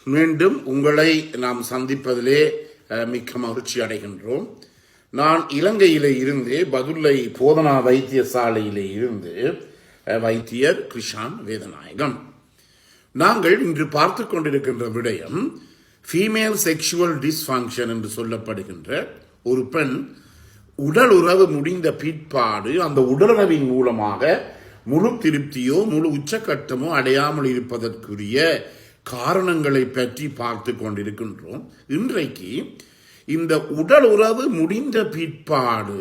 மீண்டும் உங்களை நாம் சந்திப்பதிலே மிக்க மகிழ்ச்சி அடைகின்றோம். நான் இலங்கையிலே இருந்து பதுளை போதனா வைத்தியசாலையிலே இருந்து வைத்தியர் கிருஷான் வேதநாயகம். நாங்கள் இன்று பார்த்து கொண்டிருக்கின்ற விடயம் ஃபீமேல் செக்ஷுவல் டிஸ்ஃபங்க்ஷன் என்று சொல்லப்படுகின்ற ஒரு பெண் உடல் உறவு முடிந்த பிற்பாடு அந்த உடலுறவின் மூலமாக முழு திருப்தியோ முழு உச்சக்கட்டமோ அடையாமல் இருப்பதற்குரிய காரணங்களை பற்றி பார்த்து கொண்டிருக்கின்றோம். இன்றைக்கு இந்த உடல் உறவு முடிந்த பிற்பாடு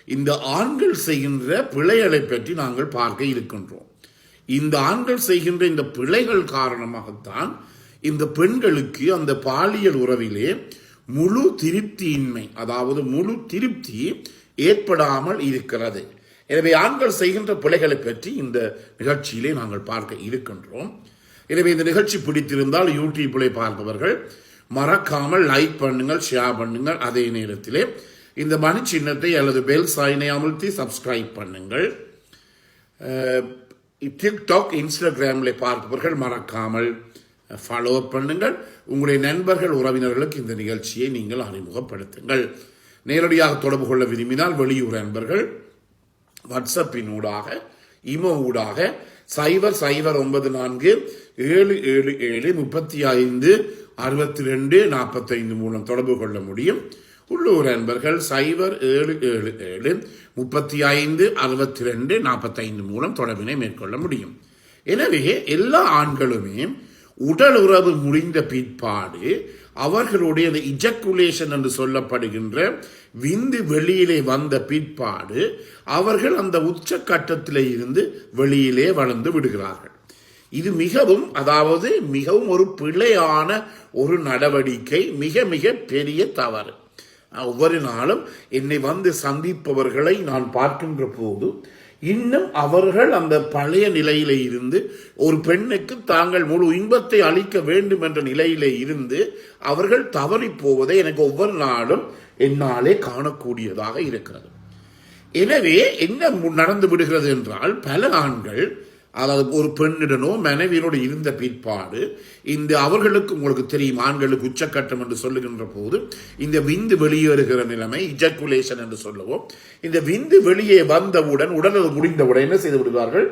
இந்த ஆண்கள் செய்கின்ற பிழைகளை பற்றி நாங்கள் பார்க்க இருக்கின்றோம். இந்த ஆண்கள் செய்கின்ற இந்த பிழைகள் காரணமாகத்தான் இந்த பெண்களுக்கு அந்த பாலியல் உறவிலே முழு திருப்தியின்மை, அதாவது முழு திருப்தி ஏற்படாமல் இருக்கிறது. எனவே ஆண்கள் செய்கின்ற பிழைகளை பற்றி இந்த நிகழ்ச்சியிலே நாங்கள் பார்க்க இருக்கின்றோம். எனவே இந்த நிகழ்ச்சி பிடித்திருந்தால் யூடியூப்பிலே பார்ப்பவர்கள் மறக்காமல் லைக் பண்ணுங்கள், ஷேர் பண்ணுங்கள். அதே நேரத்திலே இந்த மணி சின்னத்தை அல்லது பெல் சைனை அமுழ்த்தி சப்ஸ்கிரைப் பண்ணுங்கள். டிக்டாக், இன்ஸ்டாகிராமில் பார்ப்பவர்கள் மறக்காமல் ஃபாலோ பண்ணுங்கள். உங்களுடைய நண்பர்கள், உறவினர்களுக்கு இந்த நிகழ்ச்சியை நீங்கள் அறிமுகப்படுத்துங்கள். நேரடியாக தொடர்பு கொள்ள விரும்பினால் வெளியூர் நண்பர்கள் வாட்ஸ்அப்பின் ஊடாக, இமோ ஊடாக 007477356245 மூலம் தொடர்பு கொள்ள முடியும். உள்ளூர் நண்பர்கள் 0777356245 மூலம் தொடர்பினை மேற்கொள்ள முடியும். எனவே எல்லா ஆண்களுமே உடல் உறவு முடிந்த பிற்பாடு அவர்களுடைய இஜக்குலேஷன் என்று சொல்லப்படுகின்ற விந்து வெளியிலே வந்த பிற்பாடு அவர்கள் அந்த உச்சக்கட்டத்திலே இருந்து வெளியிலே வளர்ந்து விடுகிறார்கள். இது மிகவும் ஒரு பிழையான ஒரு நடவடிக்கை, மிக மிக பெரிய தவறு. ஒவ்வொரு நாளும் என்னை வந்து சந்திப்பவர்களை நான் பார்க்கின்ற போது இன்னும் அவர்கள் அந்த பழைய நிலையிலே இருந்து ஒரு பெண்ணுக்கு தாங்கள் முழு இன்பத்தை அளிக்க வேண்டும் என்ற நிலையிலே இருந்து அவர்கள் தவறி போவதை எனக்கு ஒவ்வொரு நாளும் என்னாலே காணக்கூடியதாக இருக்கிறது. எனவே என்ன நடந்து விடுகிறது என்றால், பல ஆண்கள், அதாவது ஒரு பெண்ணிடனோ மனைவியோடு இருந்த பிற்பாடு இந்த அவர்களுக்கு, உங்களுக்கு தெரியும், ஆண்களுக்கு உச்சக்கட்டம் என்று சொல்லுகின்ற போது இந்த விந்து வெளியேறுகிற நிலைமை இஜக்குலேஷன் என்று சொல்லுவோம். இந்த விந்து வெளியே வந்தவுடன், உடல் முடிந்தவுடன் என்ன செய்து விடுவார்கள்?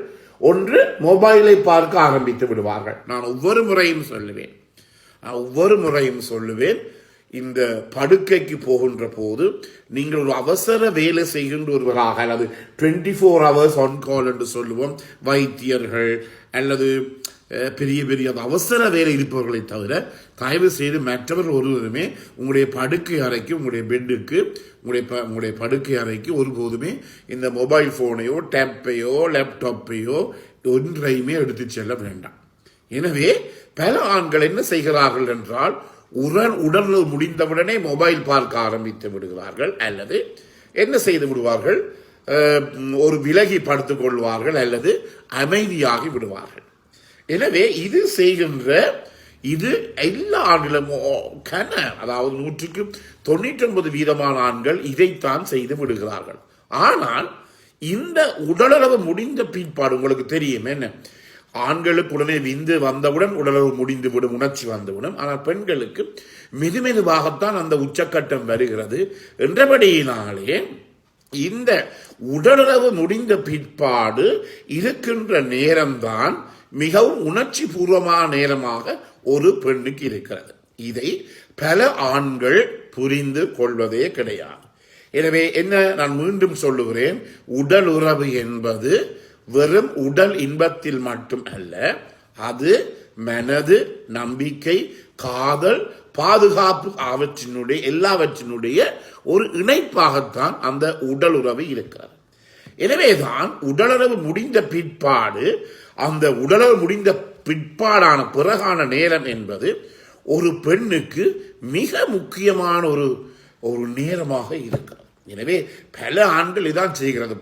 ஒன்று, மொபைலை பார்க்க ஆரம்பித்து விடுவார்கள். நான் ஒவ்வொரு முறையும் சொல்லுவேன், இந்த படுக்கைக்கு போகின்ற போது நீங்கள் ஒரு அவசர வேலை செய்கின்ற ஒருவராக, அல்லது 24 hours on call என்று சொல்லுவோம், வைத்தியர்கள் அல்லது பெரிய பெரிய அவசர வேலை இருப்பவர்களை தவிர தயவு செய்து மற்றவர் ஒருவருமே உங்களுடைய படுக்கை அறைக்கு, உங்களுடைய பெட்டுக்கு, உங்களுடைய படுக்கை அறைக்கு ஒருபோதுமே இந்த மொபைல் போனையோ டேப்பையோ லேப்டாப்பையோ ஒன்றையுமே எடுத்து செல்ல வேண்டாம். எனவே பல ஆண்கள் என்ன செய்கிறார்கள் என்றால், உடல் முடிந்தவுடனே மொபைல் பார்க்க ஆரம்பித்து விடுகிறார்கள், அல்லது என்ன செய்து விடுவார்கள், ஒரு விலகி படுத்துக் கொள்வார்கள், அல்லது அமைதியாகி விடுவார்கள். எனவே இது எல்லா ஆண்களும், அதாவது 99% ஆண்கள் இதைத்தான் செய்து விடுகிறார்கள். ஆனால் இந்த உடலுறவு முடிந்த பிற்பாடு உங்களுக்கு தெரியும் என்ன, ஆண்களுக்கு உடனே விந்து வந்தவுடன் உடலுறவு முடிந்துவிடும், உணர்ச்சி வந்துவிடும். ஆனால் பெண்களுக்கு மெதுமெதுவாகத்தான் அந்த உச்சக்கட்டம் வருகிறது. என்றபடியினாலே இந்த உடலுறவு முடிந்த பிற்பாடு இருக்கின்ற நேரம்தான் மிகவும் உணர்ச்சி பூர்வமான நேரமாக ஒரு பெண்ணுக்கு இருக்கிறது. இதை பல ஆண்கள் புரிந்து கொள்வதே கிடையாது. எனவே என்ன, நான் மீண்டும் சொல்லுகிறேன், உடல் உறவு என்பது வெறும் உடல் இன்பத்தில் மட்டும் அல்ல, அது மனது, நம்பிக்கை, காதல், பாதுகாப்பு எல்லாவற்றினுடைய ஒரு இணைப்பாகத்தான் அந்த உடல் உறவு இருக்கிறது. எனவேதான் உடலுறவு முடிந்த பிற்பாடு, அந்த உடலுறவு முடிந்த பிற்பாடான பிறகான நேரம் என்பது ஒரு பெண்ணுக்கு மிக முக்கியமான ஒரு நேரமாக இருக்கிறது. எனவே பல ஆண்கள் இதான் செய்கிறது.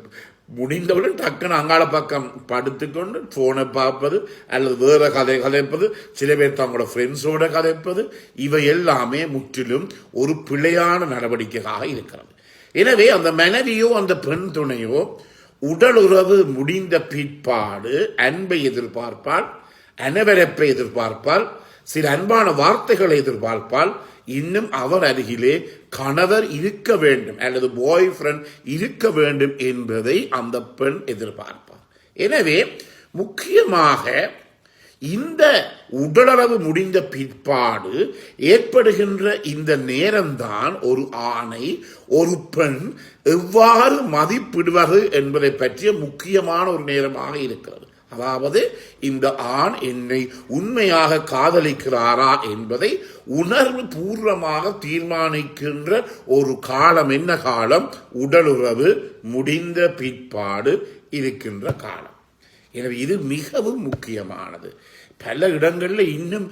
முடிந்தவுடன் டக்குன்னு அங்காள பக்கம் படுத்துக்கொண்டு போனை பார்ப்பது, அல்லது வேற கதைப்பது, சில பேர் தங்களோட ஃப்ரெண்ட்ஸோட கதைப்பது, இவை எல்லாமே முற்றிலும் ஒரு பிழையான நடவடிக்கையாக இருக்கிறது. எனவே அந்த மனைவியோ அந்த பெண் துணையோ உடல் உறவு முடிந்த பிற்பாடு அன்பை எதிர்பார்ப்பால், அனவரப்பை எதிர்பார்ப்பால், சில அன்பான வார்த்தைகளை எதிர்பார்ப்பால் இன்னும் அவர் அருகிலே கணவர் இருக்க வேண்டும் அல்லது பாய் ஃப்ரெண்ட் இருக்க வேண்டும் என்பதை அந்த பெண் எதிர்பார்ப்பார். எனவே முக்கியமாக இந்த உடலுறவு முடிந்த பிற்பாடு ஏற்படுகின்ற இந்த நேரம்தான் ஒரு ஆணை ஒரு பெண் எவ்வாறு மதிப்பிடுவது என்பதை பற்றிய முக்கியமான ஒரு நேரமாக இருக்கிறது. அதாவது இந்த ஆண் என்னை உண்மையாக காதலிக்கிறாரா என்பதை உணர்வு பூர்வமாக தீர்மானிக்கின்ற ஒரு காலம். என்ன காலம்? உடலுறவு முடிந்த பிற்பாடு இருக்கின்ற காலம். எனவே இது மிகவும் முக்கியமானது. பல இடங்களில் இன்னும்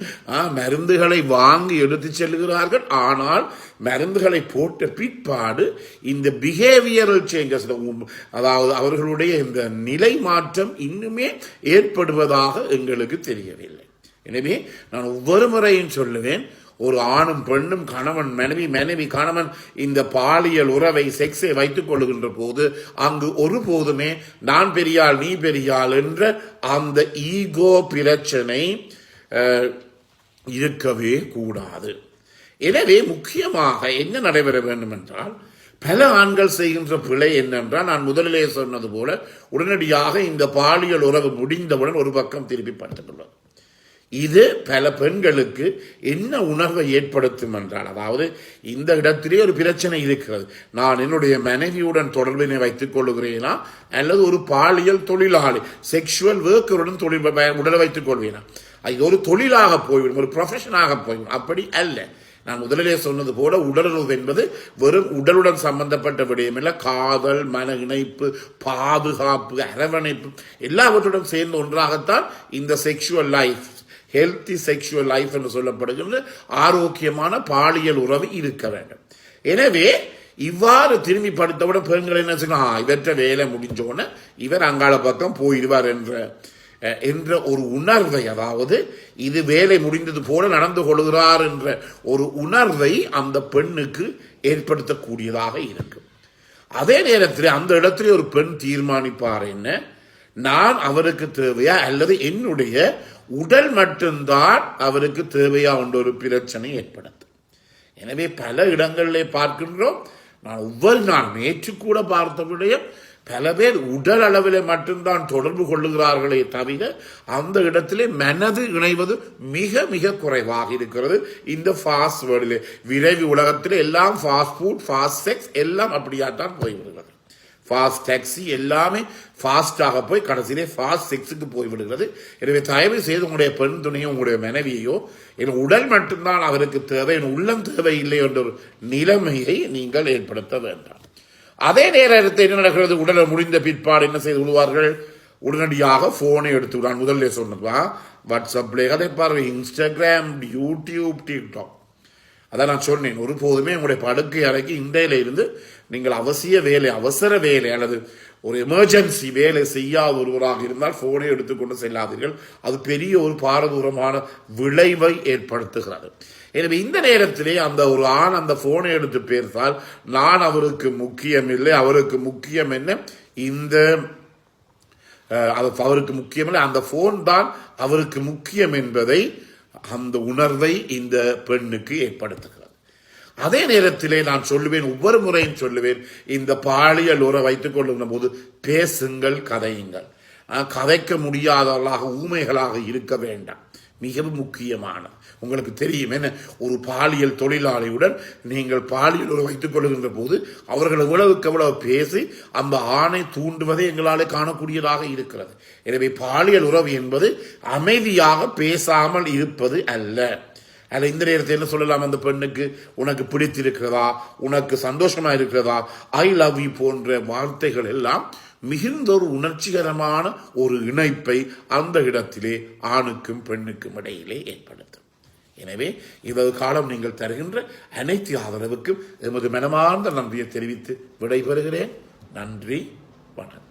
மருந்துகளை வாங்கி எடுத்து செல்கிறார்கள். ஆனால் மருந்துகளை போட்ட பிற்பாடு இந்த பிஹேவியரல் சேஞ்சஸ், அதாவது அவர்களுடைய இந்த நிலை மாற்றம் இன்னுமே ஏற்படுவதாக எங்களுக்கு தெரியவில்லை. எனவே நான் ஒவ்வொரு முறையும் சொல்லுவேன், ஒரு ஆணும் பெண்ணும் கணவன் மனைவி மனைவி கணவன் இந்த பாலியல் உறவை செக்ஸை வைத்துக் கொள்ளுகின்ற போது அங்கு ஒருபோதுமே நான் பெரியாள் நீ பெரியாள் என்ற அந்த ஈகோ பிரச்சனை இருக்கவே கூடாது. எனவே முக்கியமாக என்ன நடைபெற வேண்டும் என்றால், பல ஆண்கள் செய்கின்ற பிழை என்னென்றால், நான் முதலிலே சொன்னது போல உடனடியாக இந்த பாலியல் உறவு முடிந்தவுடன் ஒரு பக்கம் திருப்பி பார்த்துக்கொள்வது. இது பல பெண்களுக்கு என்ன உணர்வை ஏற்படுத்தும் என்றால், அதாவது இந்த இடத்திலே ஒரு பிரச்சனை இருக்கிறது. நான் என்னுடைய மனைவியுடன் தொடர்பினை வைத்துக் கொள்ளுகிறேனா அல்லது ஒரு பாலியல் தொழிலாளி செக்ஷுவல் ஒர்க்கருடன் உடலை வைத்துக் கொள்வேனா? இது ஒரு தொழிலாக போய்விடும், ஒரு ப்ரொஃபஷனாக போய்விடும். அப்படி அல்ல. நான் முதலிலே சொன்னது போல உடலுறவு என்பது வெறும் உடலுடன் சம்பந்தப்பட்ட விடயமில்லை. காதல், மன இணைப்பு, பாதுகாப்பு, அரவணைப்பு எல்லாவற்றுடன் சேர்ந்து ஒன்றாகத்தான் இந்த sexual life, healthy sexual life என்று சொல்லப்படுகின்ற ஆரோக்கியமான பாலியல் உறவு இருக்க வேண்டும். எனவே இவ்வாறு திரும்பி படுத்தவுடன் பெண்கள் என்ன செய்யணும், இவற்ற வேலை முடிஞ்சோன்னு இவர் அங்காள பக்கம் போயிடுவார் என்ற ஒரு உணர்வை, அதாவது இது வேலை முடிந்தது போல நடந்து கொள்கிறார் என்ற ஒரு உணர்வை அந்த பெண்ணுக்கு ஏற்படுத்தக்கூடியதாக இருக்கு. அதே நேரத்தில் அந்த இடத்துல ஒரு பெண் தீர்மானிப்பார், என்ன, நான் அவருக்கு தேவையா அல்லது என்னுடைய உடல் மட்டும்தான் அவருக்கு தேவையா என்ற ஒரு பிரச்சனை ஏற்படுத்தும். எனவே பல இடங்களிலே பார்க்கின்றோம். நான் ஒவ்வொரு நாள் நேற்று கூட பார்த்த விடயம், பல பேர் உடல் அளவில் மட்டும்தான் தொடர்பு கொள்ளுகிறார்களே தவிர அந்த இடத்திலே மனது இணைவது மிக மிக குறைவாக இருக்கிறது. இந்த ஃபாஸ்ட் வேர்ல்டிலே, விரைவு உலகத்திலே எல்லாம் ஃபாஸ்ட் ஃபுட், ஃபாஸ்ட் செக்ஸ் எல்லாம் அப்படியாத்தான் போய்விடுகிறது. ஃபாஸ்ட் டாக்ஸி எல்லாமே ஃபாஸ்டாக போய் கடைசியிலே ஃபாஸ்ட் செக்ஸுக்கு போய்விடுகிறது. எனவே தயவு செய்து உங்களுடைய பெண் துணையோ உங்களுடைய மனைவியோ என் உடல் மட்டும்தான் அவருக்கு தேவை, என் உள்ளம் தேவையில்லை என்ற ஒரு நிலைமையை நீங்கள் ஏற்படுத்த வேண்டாம். அதே நேரத்தில் என்ன நடக்கிறது, உடலை முடிந்த பிற்பாடு என்ன செய்து விடுவார்கள், உடனடியாக போனை எடுத்து விடுவான். முதல்ல சொன்னதுவா வாட்ஸ்அப்ல அதை பாருங்க, இன்ஸ்டாகிராம், யூடியூப், டிக்டாக். அதான் நான் சொன்னேன், ஒருபோதுமே உங்களுடைய படுக்கை அறைக்கு இன்றையில இருந்து நீங்கள் அவசர வேலை அல்லது ஒரு எமர்ஜென்சி வேலை செய்யாத ஒருவராக இருந்தால் போனை எடுத்துக்கொண்டு செல்லாதீர்கள். அது பெரிய ஒரு பாரதூரமான விளைவை ஏற்படுத்துகிறது. எனவே இந்த நேரத்திலே அந்த ஒரு ஆண் அந்த போனை எடுத்து பேர்த்தால், நான் அவருக்கு முக்கியம் இல்லை, அவருக்கு முக்கியம் என்ன, அவருக்கு முக்கியமில்லை, அந்த போன் தான் அவருக்கு முக்கியம் என்பதை, அந்த உணர்வை இந்த பெண்ணுக்கு ஏற்படுத்துகிறது. அதே நேரத்திலே நான் சொல்லுவேன், ஒவ்வொரு முறையும் சொல்லுவேன், இந்த பாலியல் உறவை வைத்துக் கொள்ளுகிற போது பேசுங்கள், கதையுங்கள். கதைக்க முடியாதவர்களாக ஊமைகளாக இருக்க வேண்டாம். மிகவும் முக்கியமான, உங்களுக்கு தெரியும் என்ன, ஒரு பாலியல் தொழிலாளியுடன் நீங்கள் பாலியல் உறவு வைத்துக் கொள்ளுகின்ற போது அவர்கள் எவ்வளவுக்கு எவ்வளவு பேசி அந்த ஆணை தூண்டுவதை எங்களாலே காணக்கூடியதாக இருக்கிறது. எனவே பாலியல் உறவு என்பது அமைதியாக பேசாமல் இருப்பது அல்ல. அதில் இந்த நேரத்தில் என்ன சொல்லலாம், அந்த பெண்ணுக்கு உனக்கு பிடித்திருக்கிறதா, உனக்கு சந்தோஷமா இருக்கிறதா, ஐ லவ் யூ போன்ற வார்த்தைகள் எல்லாம் மிகுந்த ஒரு உணர்ச்சிகரமான ஒரு இணைப்பை அந்த இடத்திலே ஆணுக்கும் பெண்ணுக்கும் இடையிலே ஏற்படுத்தும். எனவே இவ்வளவு காலம் நீங்கள் தருகின்ற அனைத்து ஆதரவுக்கும் எமது மனமார்ந்த நன்றியை தெரிவித்து விடைபெறுகிறேன். நன்றி, வணக்கம்.